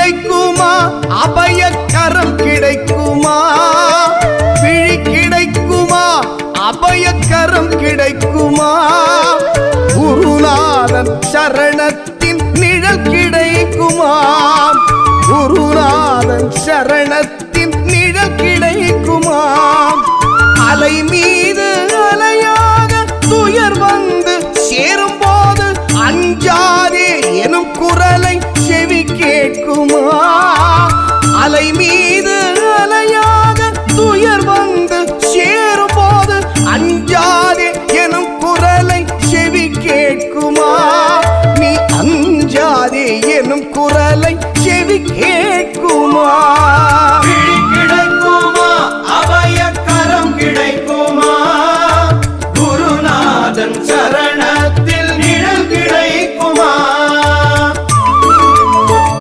கிடைக்குமா அபயக்கரம் கிடைக்குமா விழி கிடைக்குமா அபயக்கரம் கிடைக்குமா குருநாதன் சரணத்தின் நிழல் கிடைக்குமா குருநாதன் சரணத்தின் நிழல் கிடைக்குமா அலை மீது அலையாக துயர் வந்து சேரும் போது அஞ்சாதே எனும் குரலை செவி கேட்குமா அலை மீது அலையாக துயர் வந்து சேரும் போது அஞ்சாதே எனும் குரலை செவி கேட்குமா நீ அஞ்சாதே எனும் குரலை செவி கேட்குமா